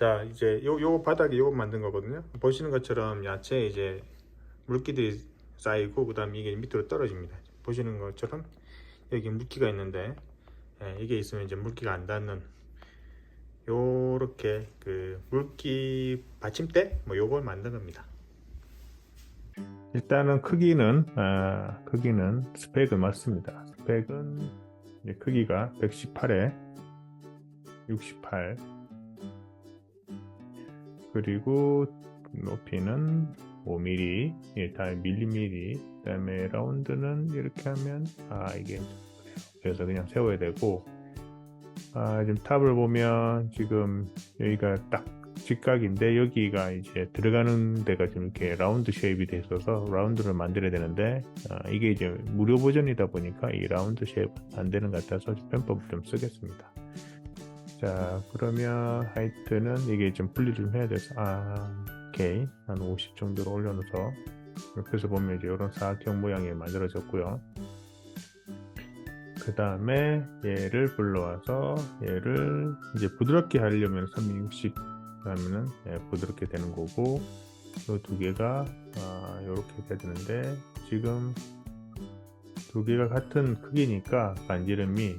자, 이제 요 바닥에 요거 만든 거거든요. 보시는 것처럼 야채에 이제 물기들이 쌓이고 그 다음에 이게 밑으로 떨어집니다. 보시는 것처럼 여기 물기가 있는데, 이게 있으면 이제 물기가 안 닿는 요렇게 그 물기 받침대 뭐 요걸 만든 겁니다. 일단은 크기는 스펙은 맞습니다. 스펙은 이제 크기가 118에 68, 그리고 높이는 5mm, 다 밀리미리. 그 다음에 라운드는 이렇게 하면 이게 그래요. 그래서 그냥 세워야 되고, 지금 탑을 보면 지금 여기가 딱 직각인데 여기가 이제 들어가는 데가 좀 이렇게 라운드 쉐입이 돼 있어서 라운드를 만들어야 되는데, 이게 이제 무료 버전이다 보니까 이 라운드 쉐입 안 되는 것 같아서 편법을 좀 쓰겠습니다. 자, 그러면 하이트는 이게 좀 분리를 좀 해야 돼서 오케이, 한 50 정도로 올려놓아서 옆에서 보면 이제 이런 사각형 모양이 만들어졌고요. 그 다음에 얘를 불러와서 얘를 이제 부드럽게 하려면 360 하면은 부드럽게 되는 거고, 이 두 개가 이렇게 돼야 되는데 지금 두 개가 같은 크기니까 반지름이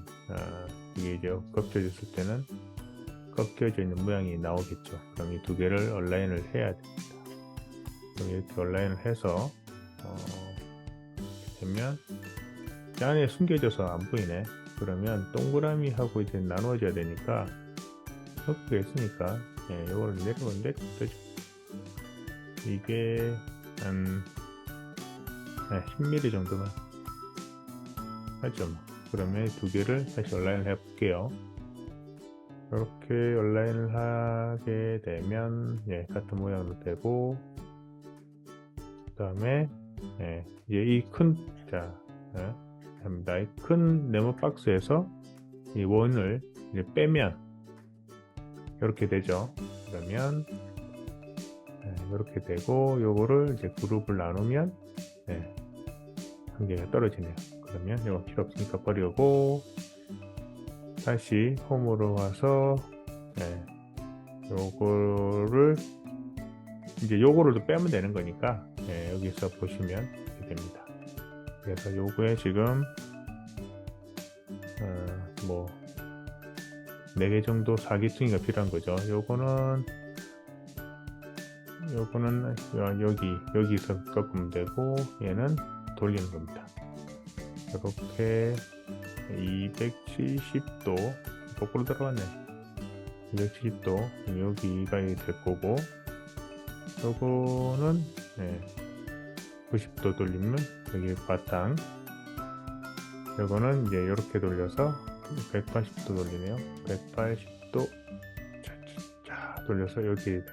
이게 이제 꺾여졌을 때는 꺾여져 있는 모양이 나오겠죠. 그럼 이 두 개를 얼라인을 해야 됩니다. 그럼 이렇게 얼라인을 해서 되면 안에 숨겨져서 안 보이네. 그러면 동그라미하고 이제 나누어져야 되니까 섞여 있으니까 이걸 내려오는데 되죠. 이게 한 10mm 정도만 하죠. 그러면 두 개를 다시 얼라인을 해 볼게요. 이렇게 얼라인을 하게 되면 같은 모양으로 되고, 그 다음에 이제 이 큰 합니다. 이 큰 네모 박스에서 이 원을 이제 빼면 이렇게 되죠. 그러면 이렇게 되고, 요거를 이제 그룹을 나누면 한 개가 떨어지네요. 그러면 이거 필요 없으니까 버리고 다시 홈으로 와서 요거를 이제 요거를 또 빼면 되는 거니까 여기서 보시면 이렇게 됩니다. 그래서 요거에 지금 뭐 4개 정도 사기층이가 필요한 거죠. 요거는 여기서 꺾으면 되고, 얘는 돌리는 겁니다. 이렇게 270도 거꾸로 들어갔네. 270도 여기가 될 거고, 요거는 90도 돌리면 여기 바탕, 요거는 이제 이렇게 돌려서 180도 돌리네요. 180도 돌려서 여기 되고,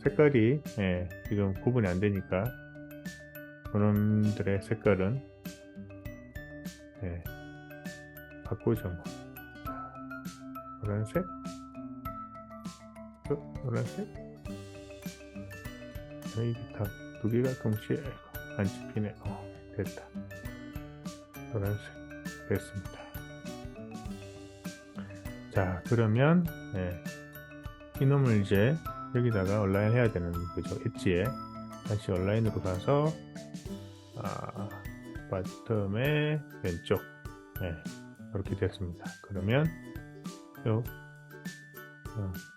색깔이 지금 구분이 안 되니까 그놈들의 색깔은 바꾸죠. 뭐. 노란색, 노란색, 여기 다 두 개가 동시에 안 집히네. 됐다. 노란색 됐습니다. 자, 그러면 이놈을 이제 여기다가 얼라인 해야 되는 거죠. 엣지에 다시 얼라인으로 가서 바텀의 왼쪽 이렇게 됐습니다. 그러면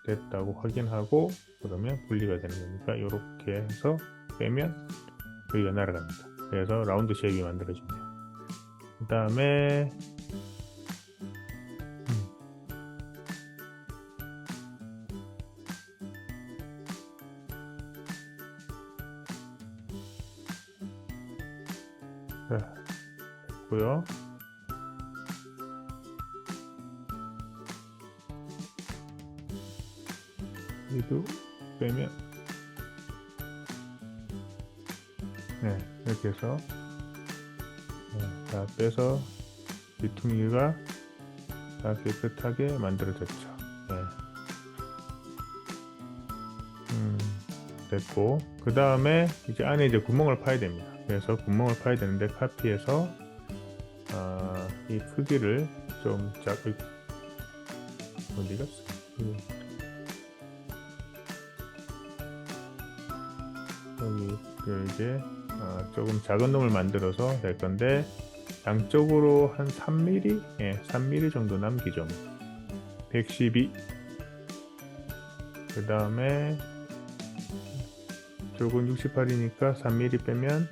됐다고 확인하고, 그러면 분리가 되는 거니까 이렇게 해서 빼면 여기가 날아갑니다. 그래서 라운드 쉐입이 만들어집니다. 그 다음에 됐고요. 이도 빼면 이렇게 해서 다 빼서 뒤퉁이가 다 깨끗하게 만들어졌죠. 됐고, 그 다음에 이제 안에 이제 구멍을 파야 됩니다. 그래서 구멍을 파야 되는데 카피해서 이 크기를 좀 어디 갔어? 이제 조금 작은 놈을 만들어서 될 건데 양쪽으로 한 3mm, 3mm 정도 남기죠. 112. 그 다음에 쪽은 68이니까 3mm 빼면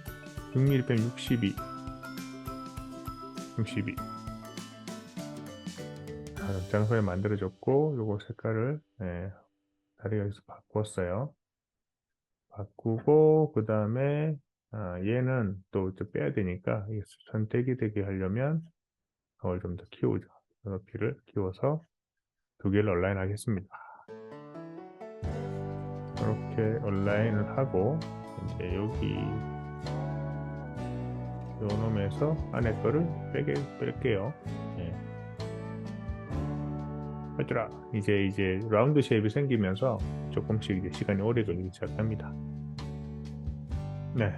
6mm 빼면 62. 62. 장소에 만들어졌고 요거 색깔을 다리가 여기서 바꿨어요. 바꾸고 그 다음에 얘는 또 빼야 되니까 선택이 되게 하려면 그걸 좀 더 키우죠. 높이를 키워서 두 개를 온라인 하겠습니다. 이렇게 온라인을 하고 이제 여기 요 놈에서 안에 거를 뺄게요. 얘들아 이제 라운드 쉐입이 생기면서 조금씩 이제 시간이 오래 걸리기 시작합니다. 네.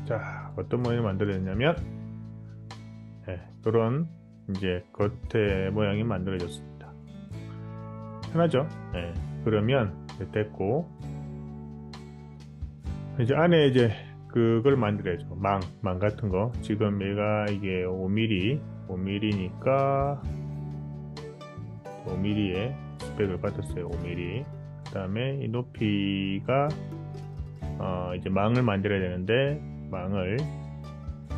자, 어떤 모양이 만들어졌냐면, 그런 이제 겉에 모양이 만들어졌습니다. 편하죠? 그러면 됐고, 이제 안에 이제 그걸 만들어야죠. 망 같은 거. 지금 얘가 이게 5mm니까 5mm의 스펙을 받았어요. 5mm. 그 다음에 이 높이가 이제 망을 만들어야 되는데 망을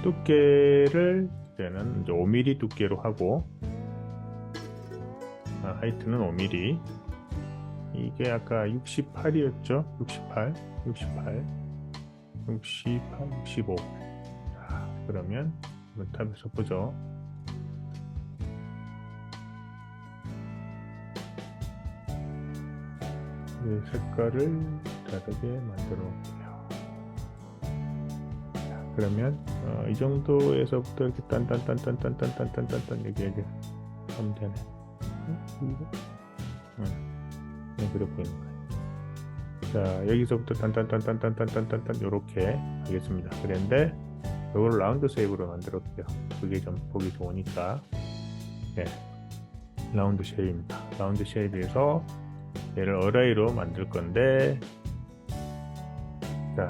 두께를 이제는 이제 5mm 두께로 하고 하이트는 5mm. 이게 아까 68이었죠? 68, 65. 자, 그러면 탑에서 보죠. 색깔을 다르게 만들어 놓을게요. 자, 그러면 이 정도에서부터 이렇게 딴딴딴딴딴딴딴딴딴 이렇게 하면 되네. 그래 보이는 거예요. 자, 여기서부터 딴딴딴딴딴딴딴딴 이렇게 하겠습니다. 그런데 이걸 라운드 쉐입으로 만들어볼게요. 그게 좀 보기 좋으니까. 라운드 쉐입입니다. 라운드 쉐입에서 얘를 어라이로 만들 건데, 자,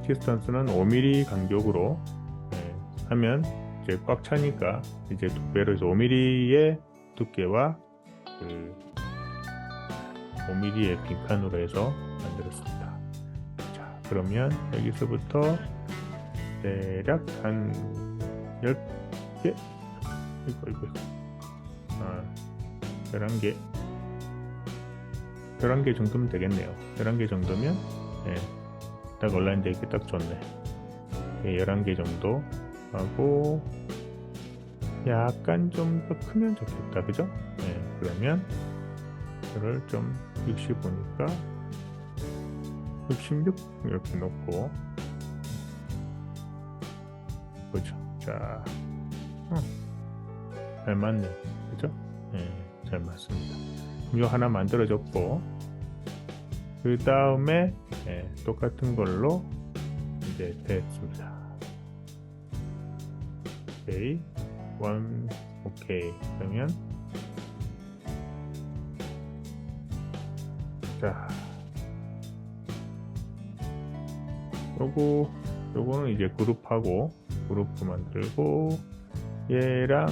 디스턴스는 5mm 간격으로 하면 이제 꽉 차니까 이제 두 배로 해서 5mm의 두께와 5mm의 빈칸으로 해서 만들었습니다. 자, 그러면 여기서부터 대략 한 10개? 이거 11개 11개 정도면 되겠네요. 11개 정도면 딱 온라인 되기 딱 좋네. 11개 정도 하고 약간 좀 더 크면 좋겠다. 그죠? 그러면 이거를 좀 65니까 66 이렇게 놓고 보죠. 자, 잘 맞네. 그죠? 잘 맞습니다. 이 하나 만들어졌고, 그 다음에 똑같은 걸로 이제 됐습니다. 오케이, 오케이. 그러면 자, 요거는 이제 그룹하고 그룹 만들고 얘는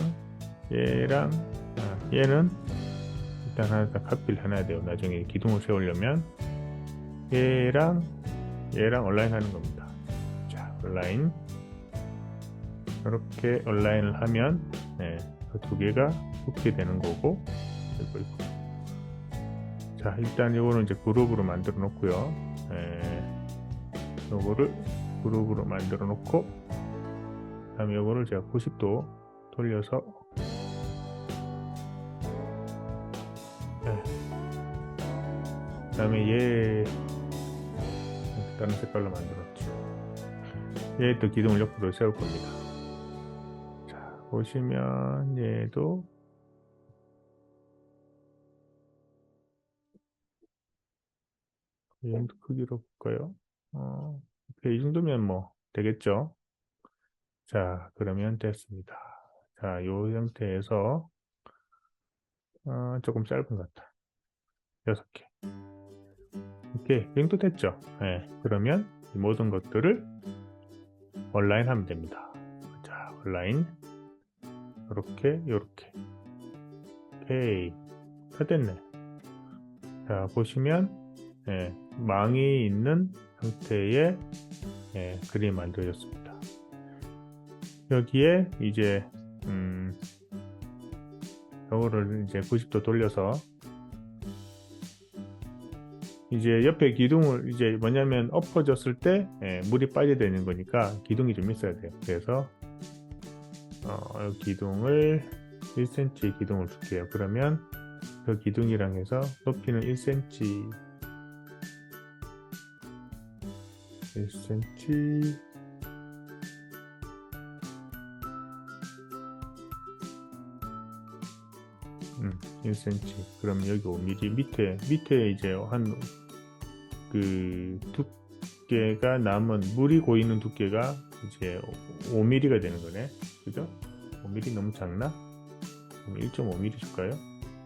일단 하나 카피를 해놔야 돼요. 나중에 기둥을 세우려면 얘랑 온라인 하는 겁니다. 자, 온라인 이렇게 온라인을 하면 그 두 개가 붙게 되는 거고, 자, 일단 이거는 이제 그룹으로 만들어 놓고요. 요거를 그룹으로 만들어 놓고, 다음에 요거를 제가 90도 돌려서 다음에 얘 다른 색깔로 만들었죠. 얘도 기둥을 옆으로 세울 겁니다. 자, 보시면 얘도 이 정도 크기로 볼까요? 이 정도면 뭐 되겠죠. 자, 그러면 됐습니다. 자, 요 상태에서 조금 짧은 것 같다. 6개. 오케이, 이 정도 됐죠. 그러면 이 모든 것들을 얼라인 하면 됩니다. 자, 얼라인 요렇게 오케이, 다 됐네. 자, 보시면 망이 있는 형태의 그림이 만들어졌습니다. 여기에 이제 이거를 이제 90도 돌려서 이제 옆에 기둥을 이제 뭐냐면 엎어졌을 때 물이 빠져야 되는 거니까 기둥이 좀 있어야 돼요. 그래서 기둥을 1cm 기둥을 줄게요. 그러면 그 기둥이랑 해서 높이는 1cm 1cm 그럼 여기 5mm 밑에 이제 한 그 두께가 남은 물이 고이는 두께가 이제 5mm가 되는 거네. 그죠? 5mm 너무 작나? 그럼 1.5mm 줄까요?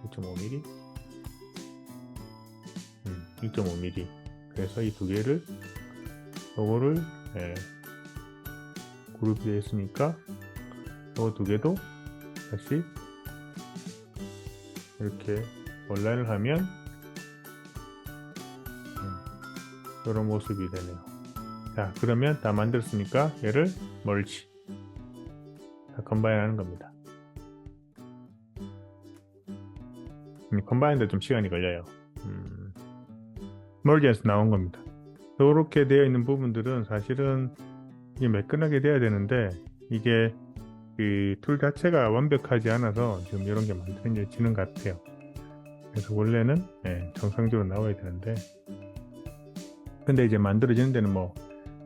1.5mm? 1.5mm. 그래서 이 두 개를 요거를 그룹이 되어 있으니까 요 두 개도 다시 이렇게 온라인을 하면 이런 모습이 되네요. 자, 그러면 다 만들었으니까 얘를 멀지 컨바인 하는 겁니다. 컨바인도 좀 시간이 걸려요. 멀지에서 나온 겁니다. 이렇게 되어 있는 부분들은 사실은 이게 매끈하게 돼야 되는데 이게 그 툴 자체가 완벽하지 않아서 지금 이런 게 만들어지는 것 같아요. 그래서 원래는 정상적으로 나와야 되는데 근데 이제 만들어지는 데는 뭐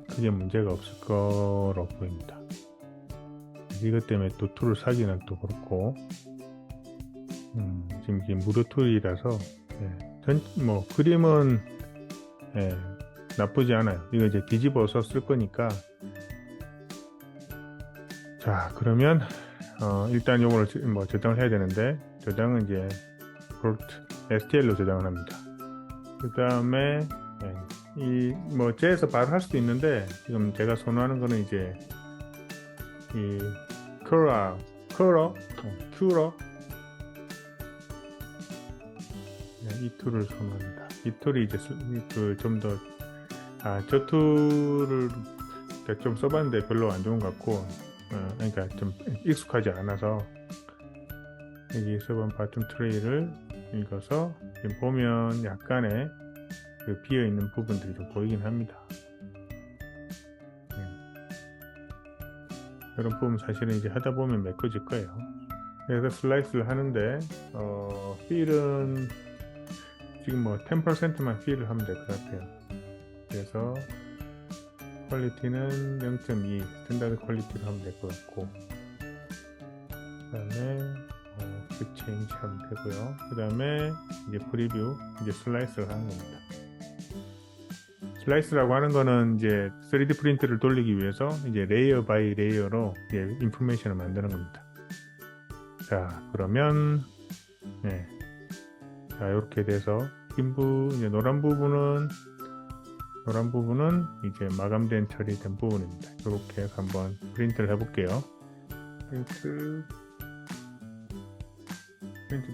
크게 문제가 없을 거로 보입니다. 이것 때문에 또 툴을 사기는 또 그렇고 지금 이게 무료 툴이라서 뭐 그림은 나쁘지 않아요. 이거 이제 뒤집어서 쓸 거니까. 자, 그러면 일단 요거를 뭐 저장을 해야 되는데 저장은 이제 STL로 저장을 합니다. 그 다음에 이 뭐 쟤에서 바로 할 수도 있는데 지금 제가 선호하는 거는 이제 이 큐러 이 툴을 선호합니다. 이 툴이 이제 좀 더 저 툴을 좀 써봤는데 별로 안 좋은 것 같고 그러니까 좀 익숙하지 않아서 여기 써본 바텀 트레이를 읽어서 지금 보면 약간의 그 비어있는 부분들이 좀 보이긴 합니다. 이런 부분 사실은 이제 하다 보면 메꿔질 거예요. 그래서 슬라이스를 하는데 필은 지금 뭐 10%만 필을 하면 될 것 같아요. 그래서 퀄리티는 0.2 스탠다드 퀄리티로 하면 될 것 같고 그 다음에 퀵 체인지 하면 되고요. 그 다음에 이제 프리뷰 이제 슬라이스를 하는 겁니다. 슬라이스라고 하는 거는 이제 3D 프린트를 돌리기 위해서 이제 레이어 바이 레이어로 이제 인포메이션을 만드는 겁니다. 자, 그러면 자, 이렇게 돼서 이제 노란 부분은 이제 마감된 처리된 부분입니다. 이렇게 해서 한번 프린트를 해볼게요. 프린트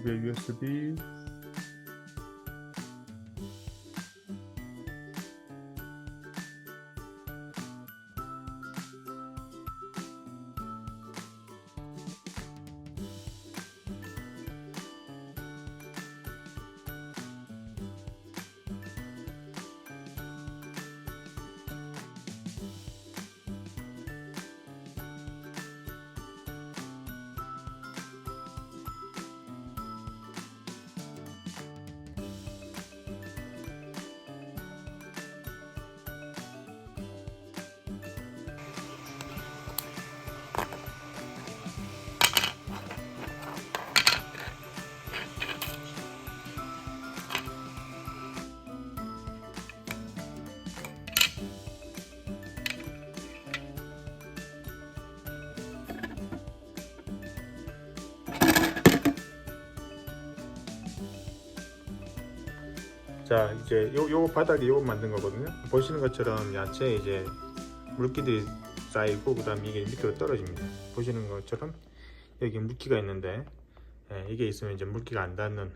via USB 자, 이제 요 바닥에 요거 만든 거거든요. 보시는 것처럼 야채에 이제 물기들이 쌓이고 그다음에 이게 밑으로 떨어집니다. 보시는 것처럼 여기 물기가 있는데 이게 있으면 이제 물기가 안 닿는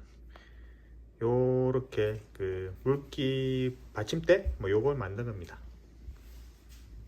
요렇게 그 물기 받침대 뭐 요걸 만든 겁니다.